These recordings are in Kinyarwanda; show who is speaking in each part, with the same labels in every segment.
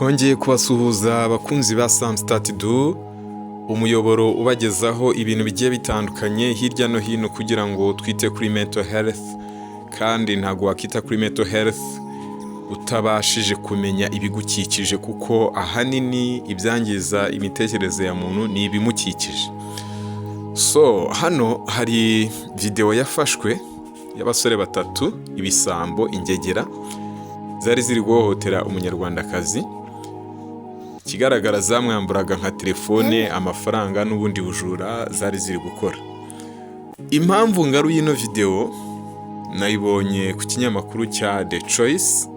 Speaker 1: Twongeye kubasuhuza abakunzi ba Sam Statidu, umuyoboro ubagezaho ibintu bigiye bitandukanye hirya no hino kugira ngo twite kuri mental health, kandi ntago wakita kuri mental health utabashije kumenya ibigukikije, kuko ahanini ibyangiza imitekerereze ya muntu ni ibimukikije. So hano hari video yafashwe y'abasore batatu, ibisambo, ingegera zari ziri guhohotera umunyarwandakazi. Kigaragara zamwamburaga nka telefone, amafaranga n'ubundi bujura zari ziri gukora. Impamvu ngaruye ino video nayibonye ku kinyamakuru cya The Choice.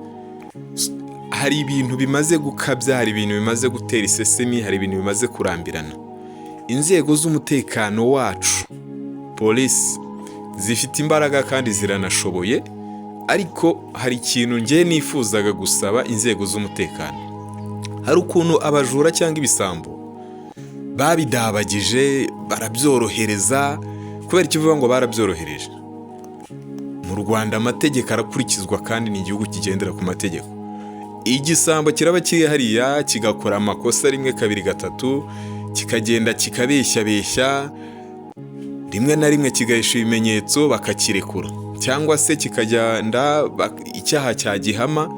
Speaker 1: Hari ibintu bimaze gukabya, hari ibintu bimaze gutera isesemi, hari ibintu bimaze kurambirana. Inzego z'umutekano wacu, polisi, zifite imbaraga kandi ziranashoboye, ariko hari ikintu ngiye nifuzaga gusaba inzego z'umutekano. Hari ukuntu abajura cyangwa ibisambo babidabagije, barabyorohereza. Kubera ikivuga ngo barabyorohereje, mu Rwanda amategeko arakurikizwa kandi ni igihugu kigendera ku mategeko. Igisambo kiraba kiri hariya kigakora amakosa rimwe kabiri gatatu, kikagenda kikabeshya, rimwe na rimwe kigahisha ibimenyetso bakakirekura, cyangwa se kikagenda icyaha cyagihama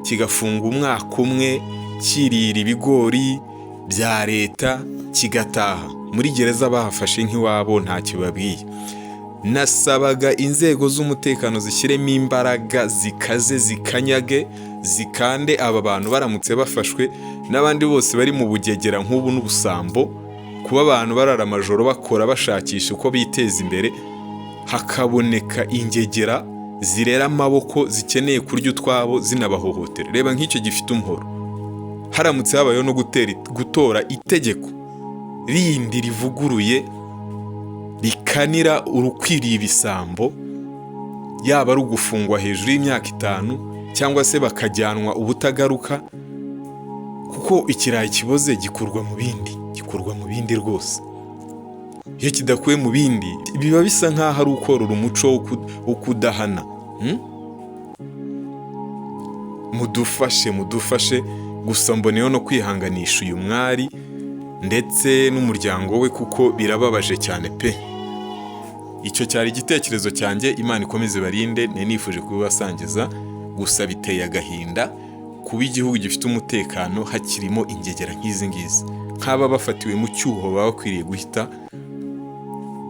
Speaker 1: kigafunga umwaka umwe, kirira ibigori bya leta kigataha. Muri gereza bahafashe nk'iwabo nta kibabwiye. Nasabaga inzego z'umutekano zishyiremo imbaraga zikaze, zikanyage, zikande aba bantu baramutse bafashwe, n'abandi bose bari mu bugegera nk'ubu n'ubusambo, kuba abantu barara amajoro bakora bashakisha uko biteza imbere, hakaboneka ingegera zirera amaboko zikeneye kurya utwabo zinabahohotera. Reba nk'icyo gifite umuhoro, haramutse habayeho no gutora itegeko rindi rivuguruye rikanira urukwiriye ibisambo, yaba ari ugufungwa hejuru y'imyaka 5 cyangwa se bakajyanwa ubutagaruka, kuko ikirayi kiboze gikurwa mu bindi rwose. Iyo kidakuwe mu bindi biba bisa nk'aho ari ukorora umuco wo kudahana. Mudufashe gusa mboneyeho no kwihanganisha uyu mwari ndetse n'umuryango we, kuko birababaje cyane pe. Icyo cyari igitekerezo cyanjye. Imana ikomeze barinde, nifuje kubibasangiza. Gusa biteye agahinda kuba igihugu gifite umutekano hakirimo ingegera nk'izi ngizi. Nk'aba bafatiwe mu cyuho baba bakwiriye guhita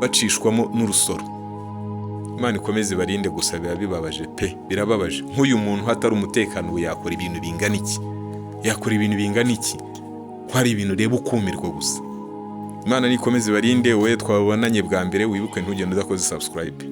Speaker 1: bacishwamo n'urusoro. Imana ikomeze barinde, gusa biba bibabaje pe, birababaje. Nk'uyu muntu hatari umutekano yakora ibintu bingana iki? Ko hari ibintu reba ukumirwa gusa. Imana nikomeze barinde. Wowe twabonanye bwa mbere wibuke ntugende udakoze subscribe.